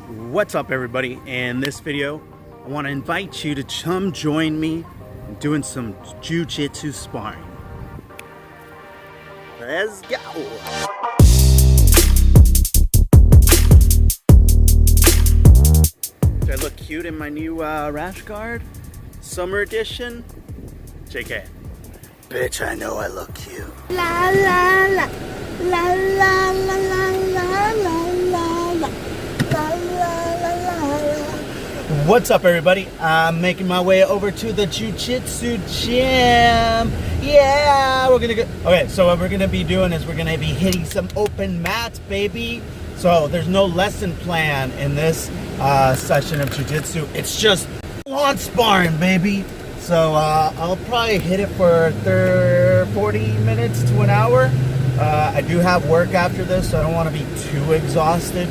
What's up, everybody? In this video, I want to invite you to come join me in doing some Jiu Jitsu sparring. Let's go! Do I look cute in my new rash guard? Summer edition? JK. Bitch, I know I look cute. La la la la la la la la la la. What's up, everybody? I'm making my way over to the Jiu Jitsu gym. Yeah, we're gonna go. Okay, so what we're gonna be doing is we're gonna be hitting some open mats, baby. So there's no lesson plan in this session of Jiu Jitsu. It's just lawn sparring, baby. So I'll probably hit it for 40 minutes to an hour. I do have work after this, so I don't want to be too exhausted,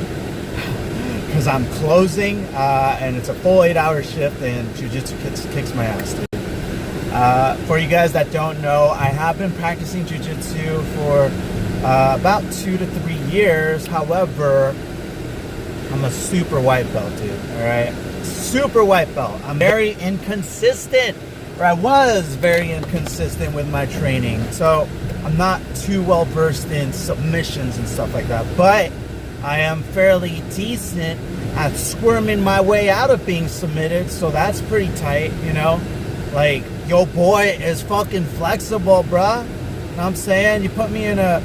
because I'm closing, and it's a full 8-hour shift, and Jiu Jitsu kicks my ass, dude. For you guys that don't know, I have been practicing Jiu Jitsu for about 2 to 3 years. However, I'm a super white belt, dude. All right, super white belt. I'm very inconsistent, or I was very inconsistent with my training, so I'm not too well versed in submissions and stuff like that. But I am fairly decent at squirming my way out of being submitted, so that's pretty tight, you know? Like, yo boy is fucking flexible, bruh. You know what I'm saying? You put me in a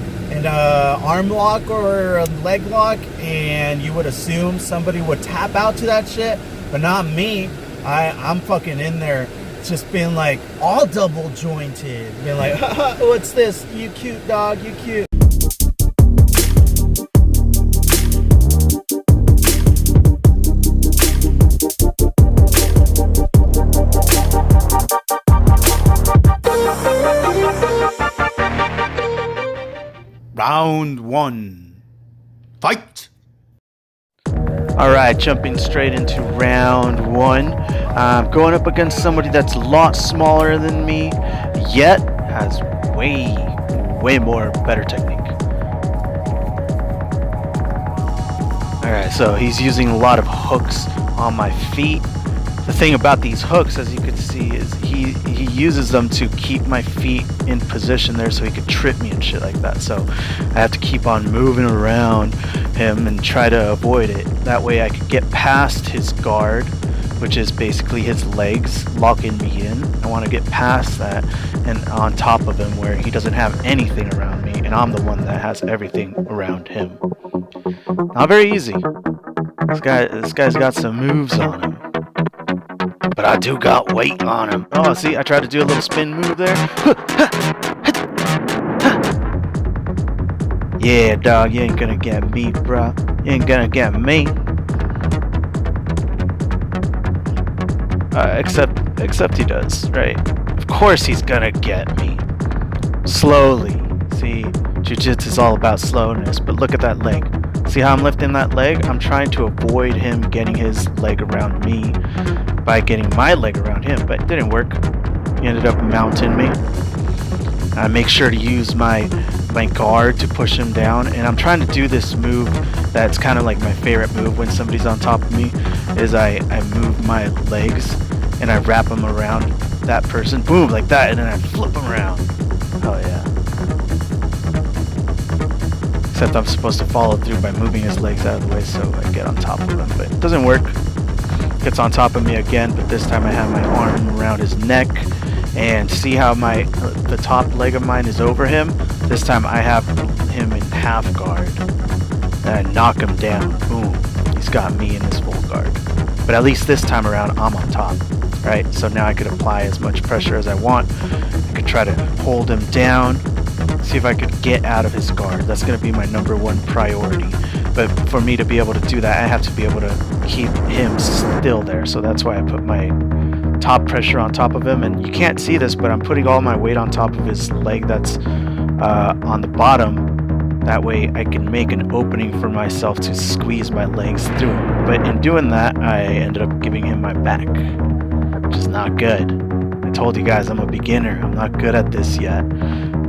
arm lock or a leg lock, and you would assume somebody would tap out to that shit, but not me. I'm fucking in there just being like all double jointed, being like, what's this? You cute, dog, you cute. Round 1. Fight! Alright, jumping straight into round 1. Going up against somebody that's a lot smaller than me, yet has way more better technique. Alright, so he's using a lot of hooks on my feet. The thing about these hooks, as you can see, is he uses them to keep my feet in position there so he could trip me and shit like that. So I have to keep on moving around him and try to avoid it. That way I could get past his guard, which is basically his legs locking me in. I want to get past that and on top of him where he doesn't have anything around me, and I'm the one that has everything around him. Not very easy. This guy's got some moves on him, but I do got weight on him. Oh, see, I tried to do a little spin move there. Yeah, dog, you ain't gonna get me, bro. You ain't gonna get me. Except he does, right? Of course he's gonna get me. Slowly. See, Jiu Jitsu is all about slowness, but look at that leg. See how I'm lifting that leg? I'm trying to avoid him getting his leg around me by getting my leg around him, but it didn't work. He ended up mounting me. I make sure to use my guard to push him down, and I'm trying to do this move that's kind of like my favorite move when somebody's on top of me, is I move my legs and I wrap them around that person, boom, like that, and then I flip them around. Oh yeah. Except I'm supposed to follow through by moving his legs out of the way so I get on top of him, but it doesn't work. Gets on top of me again, but this time I have my arm around his neck, and see how the top leg of mine is over him? This time I have him in half guard, and I knock him down. Boom. He's got me in his full guard. But at least this time around, I'm on top, right? So now I could apply as much pressure as I want. I could try to hold him down, see if I could get out of his guard. That's going to be my #1 priority. But for me to be able to do that, I have to be able to keep him still there. So that's why I put my top pressure on top of him. And you can't see this, but I'm putting all my weight on top of his leg that's on the bottom. That way I can make an opening for myself to squeeze my legs through him. But in doing that, I ended up giving him my back, which is not good. I told you guys I'm a beginner. I'm not good at this yet.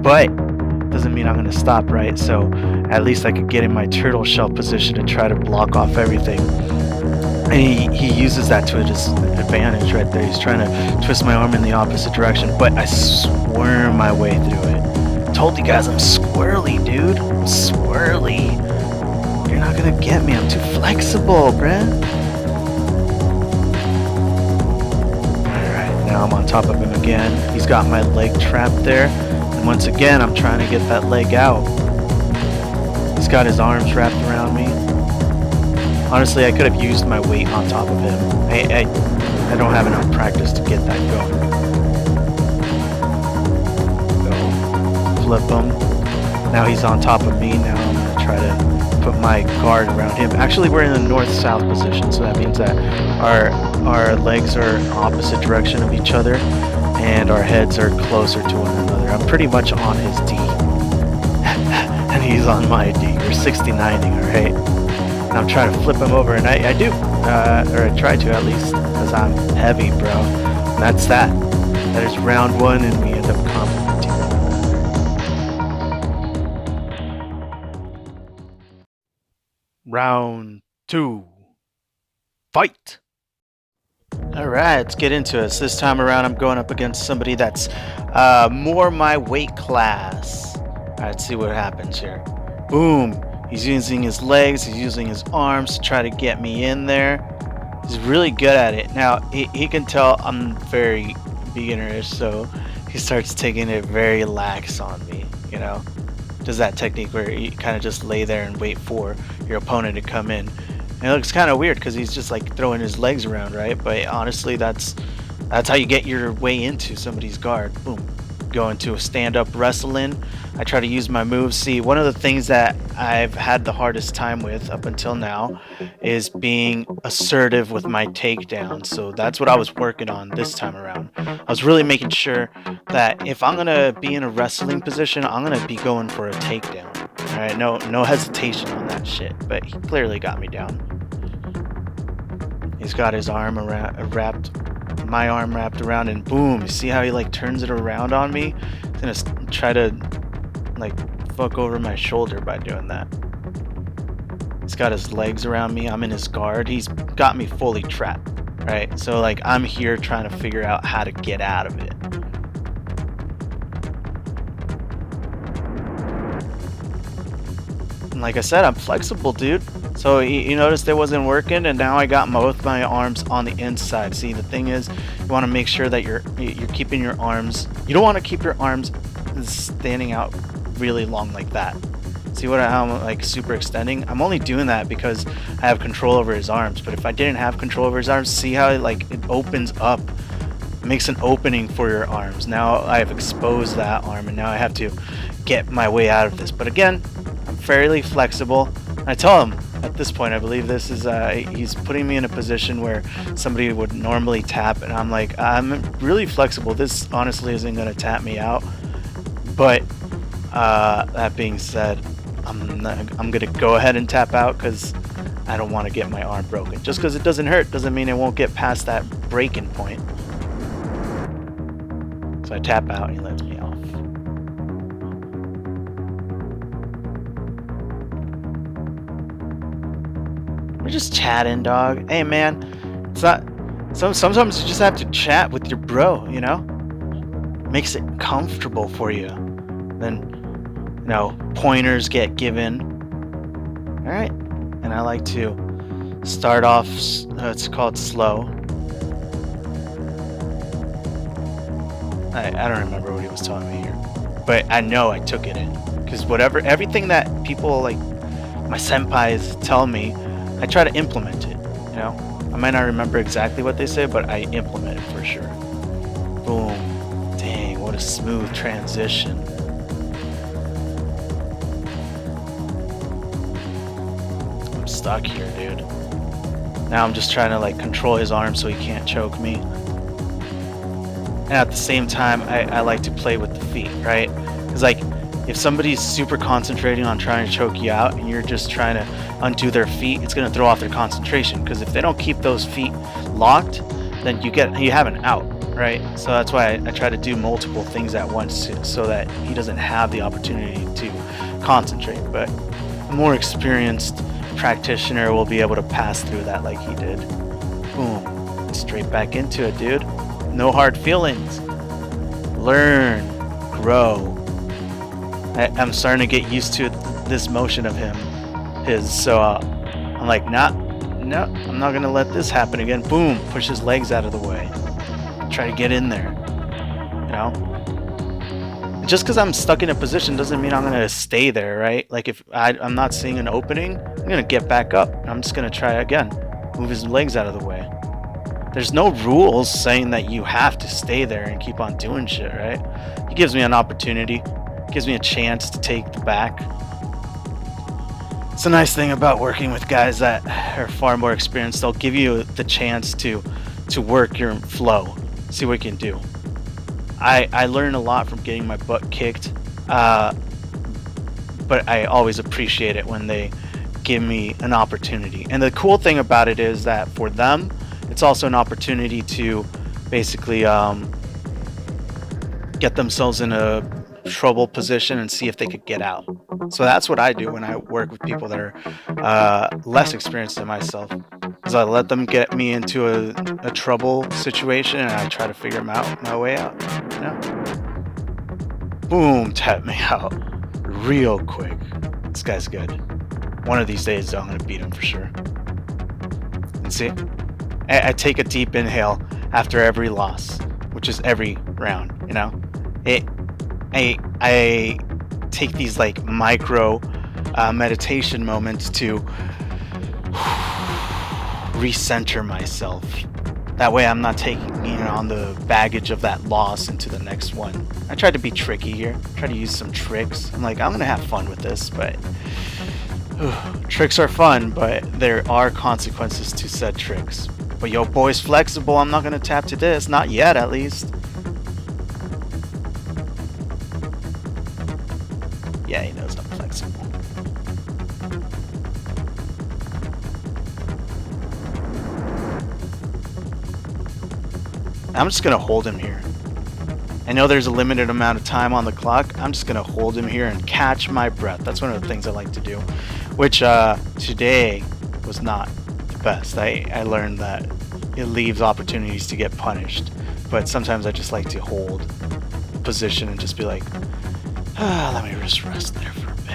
But doesn't mean I'm going to stop, right? So at least I could get in my turtle shell position and try to block off everything. And he uses that to his advantage right there. He's trying to twist my arm in the opposite direction, but I squirm my way through it. Told you guys I'm squirrely, dude. I'm squirrely. You're not gonna get me. I'm too flexible, bruh. Alright, now I'm on top of him again. He's got my leg trapped there. And once again, I'm trying to get that leg out. He's got his arms wrapped around me. Honestly, I could have used my weight on top of him. I don't have enough practice to get that going. Go. Flip him. Now he's on top of me. Now I'm going to try to put my guard around him. Actually, we're in the north-south position, so that means that our legs are opposite direction of each other, and our heads are closer to one another. I'm pretty much on his D. And he's on my D. We're 69ing, alright? And I'm trying to flip him over, and I do, or I try to at least, because I'm heavy, bro. And that's that. That is round one, and we end up complimenting one. Round two. Fight! Alright, let's get into it. So this time around, I'm going up against somebody that's more my weight class. Alright, let's see what happens here. Boom! He's using his legs, he's using his arms to try to get me in there. He's really good at it. Now, he can tell I'm very beginnerish, so he starts taking it very lax on me, you know? Does that technique where you kind of just lay there and wait for your opponent to come in. And it looks kind of weird because he's just like throwing his legs around, right? But honestly, that's how you get your way into somebody's guard. Boom. Go into a stand-up wrestling. I try to use my moves. See, one of the things that I've had the hardest time with up until now is being assertive with my takedown. So that's what I was working on this time around. I was really making sure that if I'm gonna be in a wrestling position, I'm gonna be going for a takedown. All right, no hesitation on that shit. But he clearly got me down. He's got his arm my arm wrapped around, and boom, you see how he like turns it around on me? He's gonna try to like fuck over my shoulder by doing that. He's got his legs around me. I'm in his guard. He's got me fully trapped, right? So like I'm here trying to figure out how to get out of it. And like I said, I'm flexible, dude. So you noticed it wasn't working, and now I got both my arms on the inside. See, the thing is, you want to make sure that you're keeping your arms. You don't want to keep your arms standing out really long like that. See how I'm like super extending? I'm only doing that because I have control over his arms. But if I didn't have control over his arms, see how it opens up, makes an opening for your arms. Now I've exposed that arm, and now I have to get my way out of this. But again, I'm fairly flexible. I tell him at this point, I believe this is he's putting me in a position where somebody would normally tap, and I'm like, I'm really flexible. This honestly isn't going to tap me out. But that being said, I'm going to go ahead and tap out because I don't want to get my arm broken. Just because it doesn't hurt doesn't mean it won't get past that breaking point. So I tap out and he lets me off. We're just chatting, dog. Hey, man, it's not. Sometimes you just have to chat with your bro, you know. Makes it comfortable for you. Then, you know, pointers get given. All right, and I like to start off. It's called slow. I don't remember what he was telling me here, but I know I took it in because everything that people like my senpais tell me, I try to implement it, you know? I might not remember exactly what they say, but I implement it for sure. Boom. Dang, what a smooth transition. I'm stuck here, dude. Now I'm just trying to like control his arm so he can't choke me. And at the same time, I like to play with the feet, right? Because like, if somebody's super concentrating on trying to choke you out and you're just trying to undo their feet, it's going to throw off their concentration. Because if they don't keep those feet locked, then you have an out, right? So that's why I try to do multiple things at once so that he doesn't have the opportunity to concentrate. But a more experienced practitioner will be able to pass through that like he did. Boom. Straight back into it, dude. No hard feelings. Learn. Grow. I'm starting to get used to this motion of so I'm like, no, I'm not gonna let this happen again. Boom, push his legs out of the way. Try to get in there. You know? Just because I'm stuck in a position doesn't mean I'm gonna stay there, right? Like if I'm not seeing an opening, I'm gonna get back up. I'm just gonna try again. Move his legs out of the way. There's no rules saying that you have to stay there and keep on doing shit, right? It gives me an opportunity. Gives me a chance to take the back. It's a nice thing about working with guys that are far more experienced. They'll give you the chance to work your flow, see what you can do. I learn a lot from getting my butt kicked, but I always appreciate it when they give me an opportunity. And the cool thing about it is that for them, it's also an opportunity to basically get themselves in a trouble position and see if they could get out. So that's what I do when I work with people that are less experienced than myself, is I let them get me into a trouble situation and I try to figure my way out. You know? Boom, tap me out real quick. This guy's good. One of these days though, I'm gonna beat him for sure. And see, I take a deep inhale after every loss, which is every round, you know? I take these like micro meditation moments to recenter myself. That way I'm not taking on the baggage of that loss into the next one. I tried to be tricky here, try to use some tricks. I'm like, I'm gonna have fun with this, but tricks are fun, but there are consequences to said tricks. But yo, boy's flexible. I'm not gonna tap to this, not yet at least. Yeah, he knows I'm flexible. I'm just gonna hold him here. I know there's a limited amount of time on the clock. I'm just gonna hold him here and catch my breath. That's one of the things I like to do, which today was not the best. I learned that it leaves opportunities to get punished, but sometimes I just like to hold the position and just be like, let me just rest there for a bit.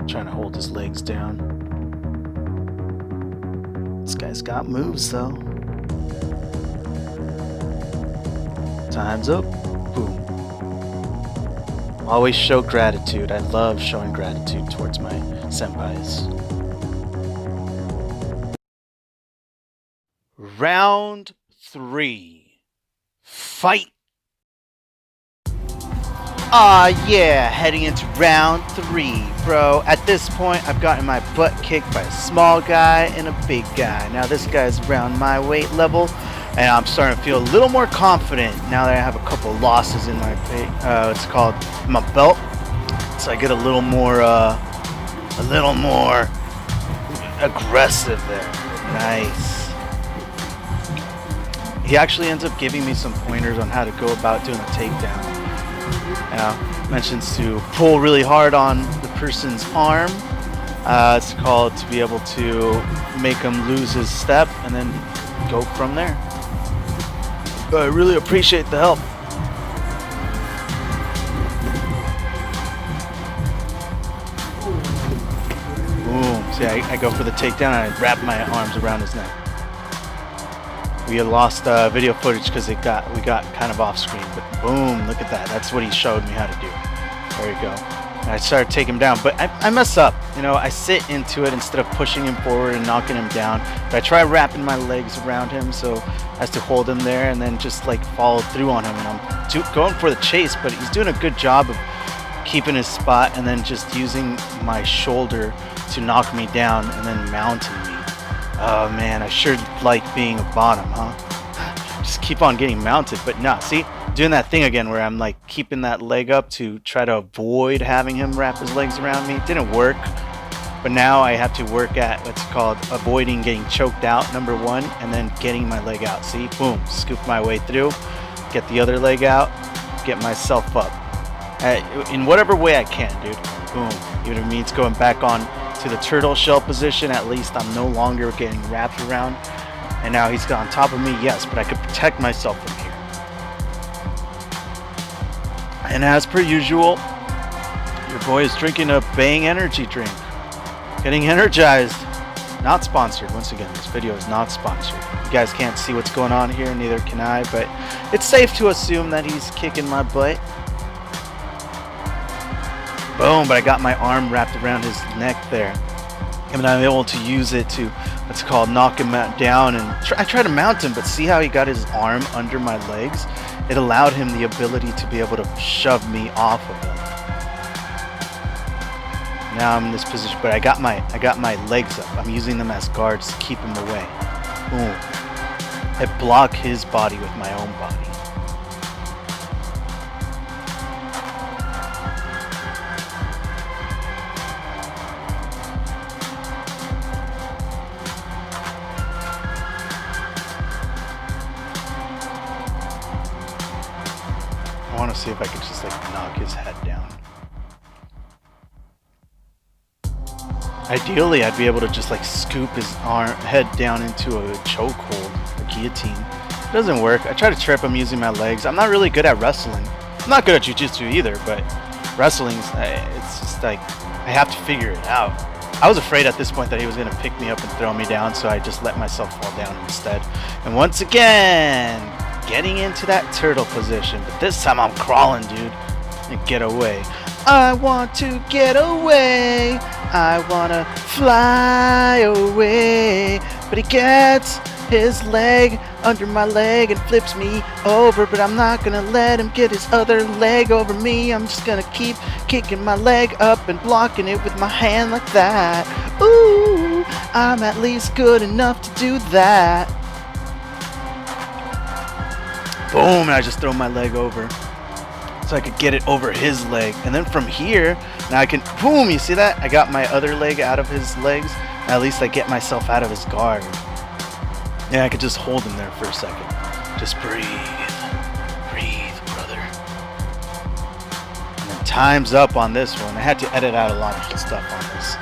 Trying to hold his legs down. This guy's got moves though. Time's up. Boom. Always show gratitude. I love showing gratitude towards my senpais. Round 3. Fight! Aw yeah, heading into round 3, bro. At this point, I've gotten my butt kicked by a small guy and a big guy. Now this guy's around my weight level, and I'm starting to feel a little more confident now that I have a couple losses in my my belt. So I get a little more aggressive there. Nice. He actually ends up giving me some pointers on how to go about doing a takedown. Mentions to pull really hard on the person's arm. It's called to be able to make him lose his step and then go from there. But I really appreciate the help. Boom. See, I go for the takedown and I wrap my arms around his neck. We had lost video footage because we got kind of off screen, but boom, look at that. That's what he showed me how to do. There you go. And I started to take him down, but I mess up. I sit into it instead of pushing him forward and knocking him down. But I try wrapping my legs around him so as to hold him there and then just like follow through on him. And I'm going for the chase, but he's doing a good job of keeping his spot and then just using my shoulder to knock me down and then mounting me. Oh man, I sure like being a bottom, huh? Just keep on getting mounted, but nah, see? doing that thing again where I'm like keeping that leg up to try to avoid having him wrap his legs around me. It didn't work, but now I have to work at what's called avoiding getting choked out, number one, and then getting my leg out. See, boom, scoop my way through, get the other leg out, get myself up. In whatever way I can, dude. Boom. Even if it means going back on to the turtle shell position, at least I'm no longer getting wrapped around. And now he's on top of me, yes, but I could protect myself from here. And as per usual, your boy is drinking a Bang energy drink. Getting energized. Not sponsored. Once again, this video is not sponsored. You guys can't see what's going on here, neither can I, but it's safe to assume that he's kicking my butt. Boom, but I got my arm wrapped around his neck there. And I'm able to use it to, what's called, knock him down. And I try to mount him, but see how he got his arm under my legs? It allowed him the ability to be able to shove me off of him. Now I'm in this position, but I got my legs up. I'm using them as guards to keep him away. Boom. I block his body with my own body. I want to see if I could just like knock his head down. Ideally, I'd be able to just like scoop his head down into a chokehold, a guillotine. It doesn't work. I try to trip him using my legs. I'm not really good at wrestling. I'm not good at jiu-jitsu either, but wrestling, it's just like, I have to figure it out. I was afraid at this point that he was going to pick me up and throw me down, so I just let myself fall down instead. And once again, getting into that turtle position, but this time I'm crawling, dude, and get away. I want to get away. I wanna fly away. But he gets his leg under my leg and flips me over, but I'm not gonna let him get his other leg over me. I'm just gonna keep kicking my leg up and blocking it with my hand like that. Ooh, I'm at least good enough to do that. Boom, and I just throw my leg over so I could get it over his leg. And then from here, now I can, boom, you see that? I got my other leg out of his legs. At least I get myself out of his guard. Yeah, I could just hold him there for a second. Just breathe. Breathe, brother. And then time's up on this one. I had to edit out a lot of stuff on this.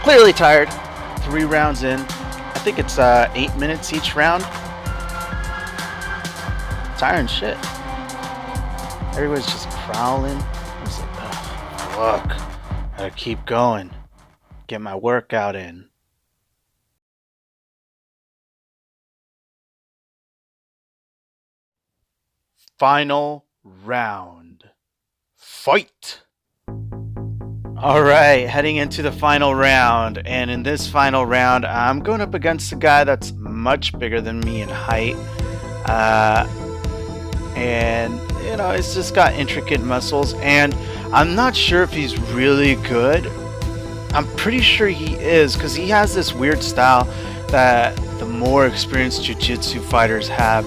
Clearly tired. 3 rounds in. I think it's 8 minutes each round. Tiring shit. Everybody's just prowling. I was like, oh, look, gotta keep going. Get my workout in. Final round. Fight! Alright, heading into the final round. And in this final round, I'm going up against a guy that's much bigger than me in height. And you know, it's just got intricate muscles, and I'm not sure if he's really good. I'm pretty sure he is, because he has this weird style that the more experienced jiu-jitsu fighters have,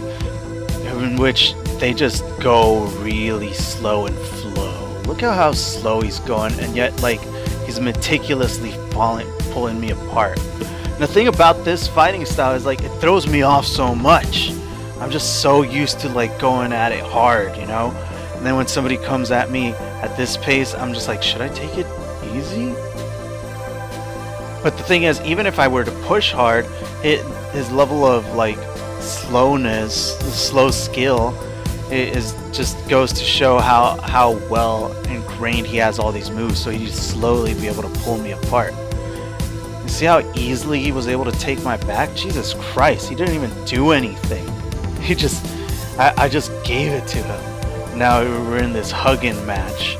in which they just go really slow and flow. Look at how slow he's going, and yet like he's meticulously pulling me apart. And the thing about this fighting style is like it throws me off so much. I'm just so used to like going at it hard, you know? And then when somebody comes at me at this pace, I'm just like, should I take it easy? But the thing is, even if I were to push hard, his level of like slowness, slow skill, just goes to show how well ingrained he has all these moves, so he'd slowly be able to pull me apart. You see how easily he was able to take my back? Jesus Christ, he didn't even do anything. He just, I just gave it to him. Now we're in this hugging match,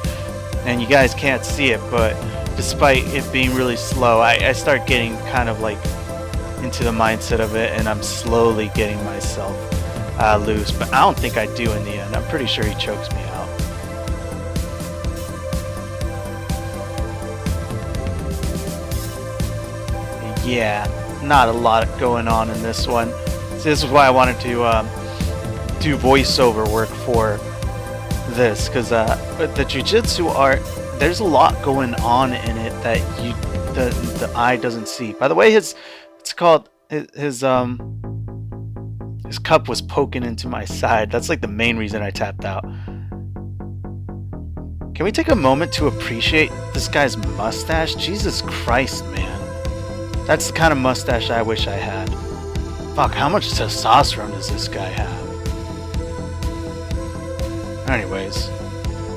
and you guys can't see it, but despite it being really slow, I start getting kind of like into the mindset of it, and I'm slowly getting myself loose. But I don't think I do in the end. I'm pretty sure he chokes me out. Yeah, not a lot going on in this one. So this is why I wanted to do voiceover work for this, because the jiu-jitsu art, there's a lot going on in it that the eye doesn't see. By the way, his cup was poking into my side. That's like the main reason I tapped out. Can we take a moment to appreciate this guy's mustache? Jesus Christ, man. That's the kind of mustache I wish I had. Fuck, how much testosterone does this guy have? Anyways,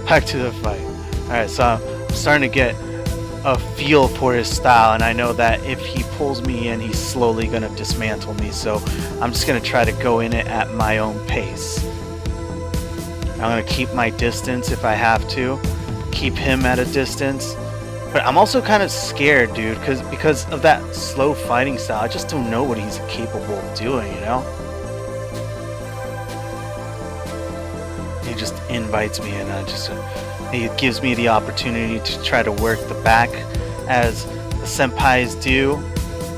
back to the fight. Alright, so I'm starting to get a feel for his style, and I know that if he pulls me in, he's slowly going to dismantle me, so I'm just going to try to go in it at my own pace. I'm going to keep my distance if I have to, keep him at a distance, but I'm also kind of scared, dude, because of that slow fighting style. I just don't know what he's capable of doing, you know? He just invites me in, he gives me the opportunity to try to work the back, as the senpais do.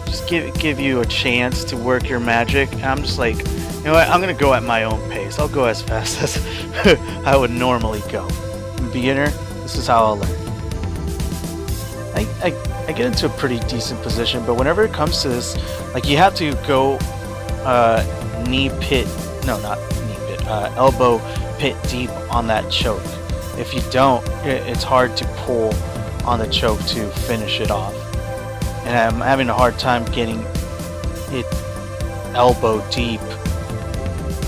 Just give you a chance to work your magic. And I'm just like, you know what, I'm gonna go at my own pace. I'll go as fast as I would normally go. I'm a beginner, this is how I'll learn. I get into a pretty decent position, but whenever it comes to this, like, you have to go elbow pit deep on that choke. If you don't, it's hard to pull on the choke to finish it off. And I'm having a hard time getting it elbow deep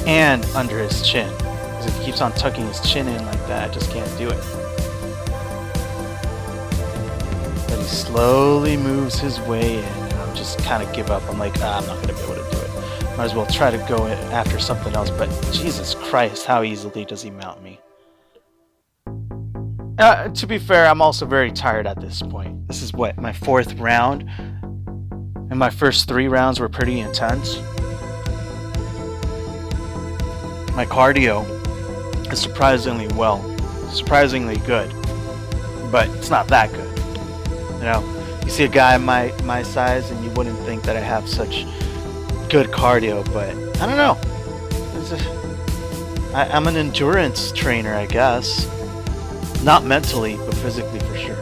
and under his chin. Because if he keeps on tucking his chin in like that, I just can't do it. But he slowly moves his way in, and I'm just kind of give up. I'm like, I'm not going to be able to do it. Might as well try to go after something else. But Jesus Christ, how easily does he mount me? To be fair, I'm also very tired at this point. This is what, my 4th round? And my first 3 rounds were pretty intense. My cardio is surprisingly good. But it's not that good. You know, you see a guy my size and you wouldn't think that I have such good cardio, but I don't know. I'm an endurance trainer, I guess. Not mentally, but physically for sure.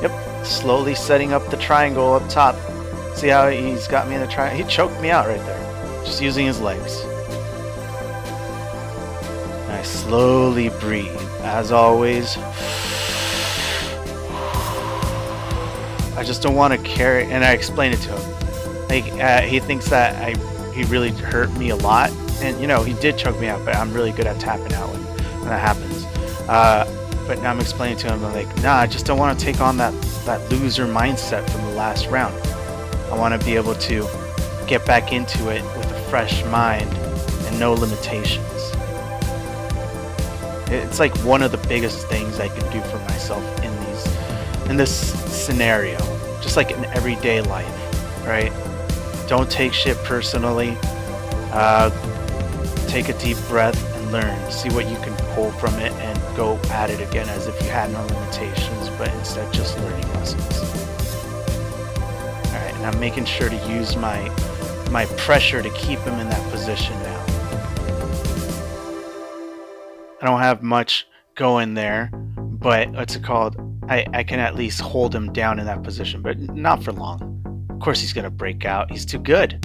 Yep, slowly setting up the triangle up top. See how he's got me in the triangle? He choked me out right there, just using his legs. And I slowly breathe, as always. I just don't want to carry, and I explained it to him. Like, he thinks that he really hurt me a lot, and you know, he did choke me out, but I'm really good at tapping out when that happens. But now I'm explaining to him, I'm like, nah, I just don't want to take on that loser mindset from the last round. I want to be able to get back into it with a fresh mind and no limitations. It's like one of the biggest things I can do for myself in this scenario, just like in everyday life, right? Don't take shit personally. Take a deep breath and learn. See what you can pull from it and go at it again as if you had no limitations, but instead just learning lessons. Alright, and I'm making sure to use my pressure to keep him in that position now. I don't have much going there, but what's it called? I can at least hold him down in that position, but not for long. Of course he's gonna break out. He's too good.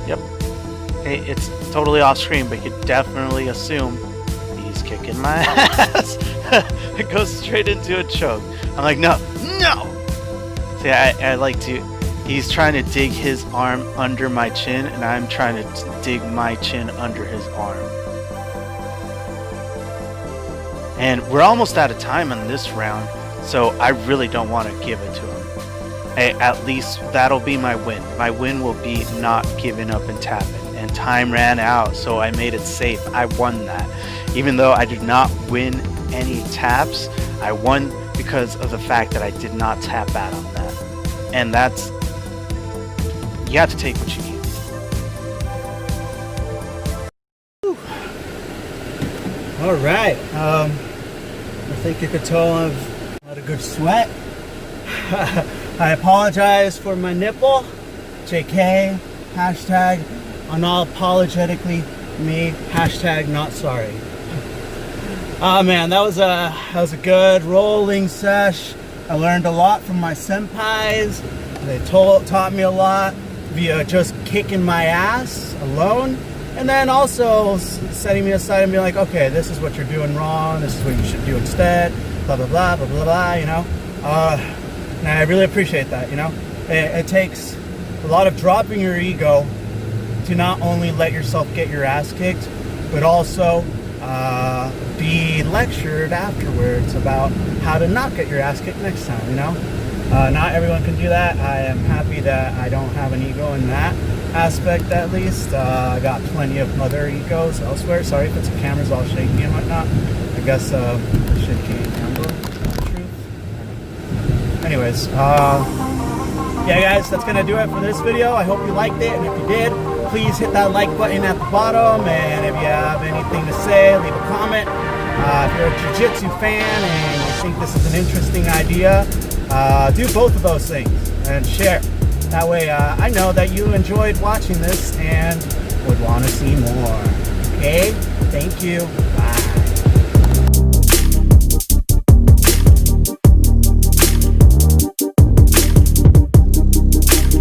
Yep. Hey, it's totally off screen, but you could definitely assume he's kicking my ass. It goes straight into a choke. I'm like, no. See, I like to, he's trying to dig his arm under my chin, and I'm trying to dig my chin under his arm. And we're almost out of time on this round, so I really don't want to give it to him. Hey, at least that'll be my win. My win will be not giving up and tapping. And time ran out, so I made it safe. I won that. Even though I did not win any taps, I won because of the fact that I did not tap out on that. And that's, you have to take what you can. All right, I think you could tell I've had a good sweat. I apologize for my nipple. JK, hashtag unapologetically me, hashtag not sorry. Oh man, that was a good rolling sesh. I learned a lot from my senpais. They taught me a lot via just kicking my ass alone, and then also setting me aside and being like, okay, this is what you're doing wrong. This is what you should do instead. Blah blah blah blah blah blah. You know, and I really appreciate that. You know, it takes a lot of dropping your ego to not only let yourself get your ass kicked, but also be lectured afterwards about how to not get your ass kicked next time, you know? Not everyone can do that. I am happy that I don't have an ego in that aspect, at least. I got plenty of other egos elsewhere. Sorry if it's the camera's all shaky and whatnot. I guess shit can't handle the truth. Anyways, yeah guys, that's gonna do it for this video. I hope you liked it, and if you did, please hit that like button at the bottom, and if you have anything to say, leave a comment. If you're a Jiu-Jitsu fan and you think this is an interesting idea, do both of those things and share. That way I know that you enjoyed watching this and would want to see more. Okay? Thank you.